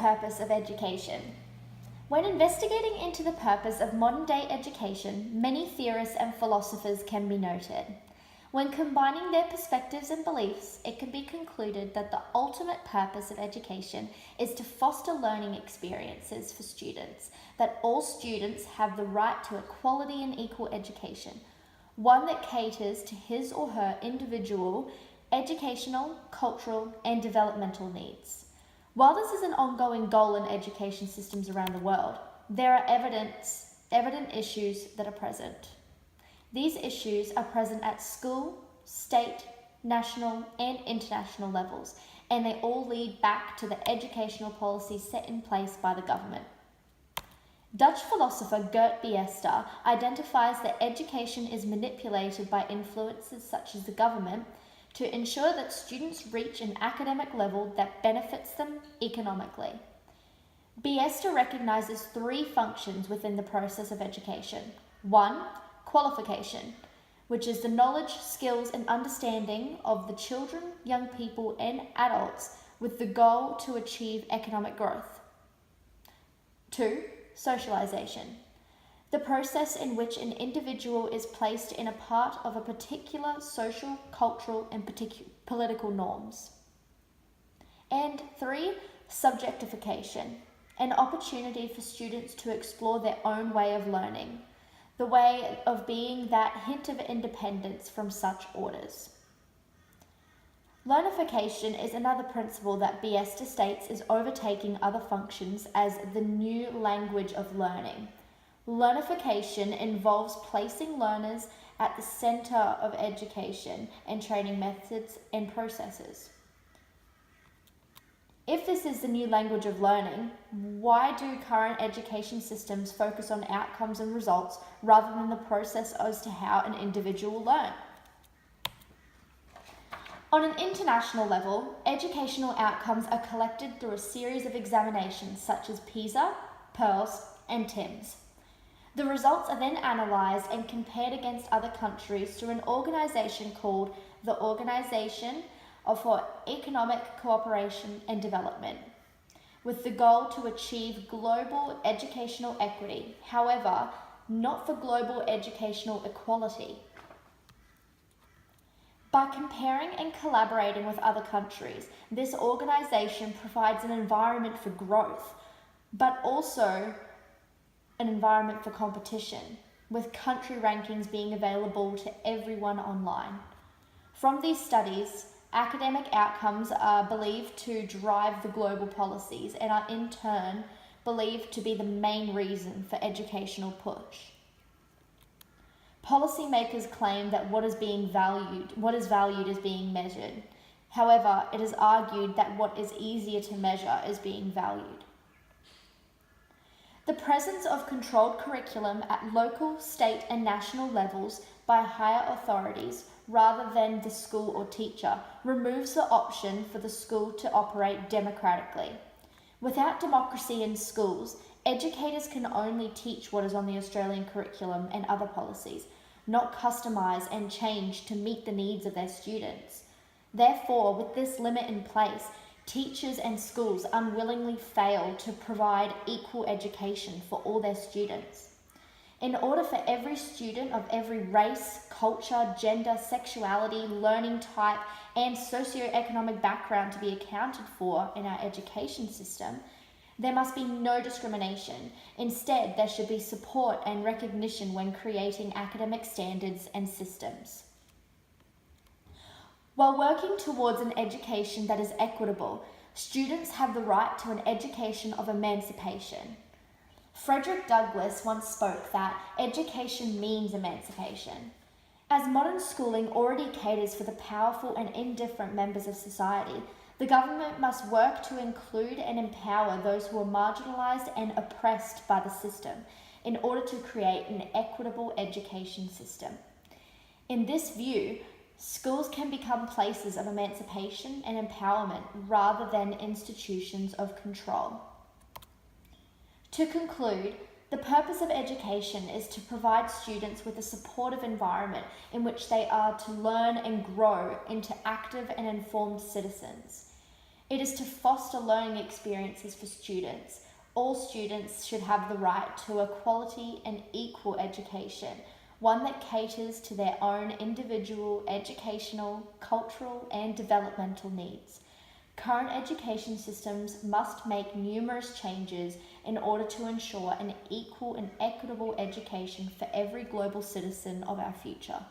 purpose of education? When investigating into the purpose of modern-day education, many theorists and philosophers can be noted. When combining their perspectives and beliefs, it can be concluded that the ultimate purpose of education is to foster learning experiences for students, that all students have the right to a quality and equal education, one that caters to his or her individual educational, cultural, and developmental needs. While this is an ongoing goal in education systems around the world, there are evident issues that are present. These issues are present at school, state, national, and international levels, and they all lead back to the educational policies set in place by the government. Dutch philosopher Geert Biester identifies that education is manipulated by influences such as the government to ensure that students reach an academic level that benefits them economically. Biester recognizes three functions within the process of education. 1. Qualification, which is the knowledge, skills, and understanding of the children, young people, and adults with the goal to achieve economic growth. 2. Socialization, the process in which an individual is placed in a part of a particular social, cultural, and political norms. And 3. Subjectification, an opportunity for students to explore their own way of learning, the way of being that hint of independence from such orders. Learnification is another principle that Biester states is overtaking other functions as the new language of learning. Learnification involves placing learners at the center of education and training methods and processes. If this is the new language of learning, why do current education systems focus on outcomes and results rather than the process as to how an individual learns? On an international level, educational outcomes are collected through a series of examinations such as PISA, PIRLS, and TIMSS. The results are then analysed and compared against other countries through an organisation called the Organisation for Economic Cooperation and Development, with the goal to achieve global educational equity, however, not for global educational equality. By comparing and collaborating with other countries, this organisation provides an environment for growth, but also an environment for competition, with country rankings being available to everyone online. From these studies, academic outcomes are believed to drive the global policies and are in turn believed to be the main reason for educational push. Policymakers claim that what is valued is being measured. However, it is argued that what is easier to measure is being valued. The presence of controlled curriculum at local, state, and national levels by higher authorities rather than the school or teacher removes the option for the school to operate democratically. Without democracy in schools, educators can only teach what is on the Australian curriculum and other policies, not customise and change to meet the needs of their students. Therefore, with this limit in place, teachers and schools unwillingly fail to provide equal education for all their students. In order for every student of every race, culture, gender, sexuality, learning type, and socioeconomic background to be accounted for in our education system, there must be no discrimination. Instead, there should be support and recognition when creating academic standards and systems. While working towards an education that is equitable, students have the right to an education of emancipation. Frederick Douglass once spoke that education means emancipation. As modern schooling already caters for the powerful and indifferent members of society, the government must work to include and empower those who are marginalised and oppressed by the system in order to create an equitable education system. In this view, schools can become places of emancipation and empowerment rather than institutions of control. To conclude, the purpose of education is to provide students with a supportive environment in which they are to learn and grow into active and informed citizens. It is to foster learning experiences for students. All students should have the right to a quality and equal education, one that caters to their own individual educational, cultural, and developmental needs. Current education systems must make numerous changes in order to ensure an equal and equitable education for every global citizen of our future.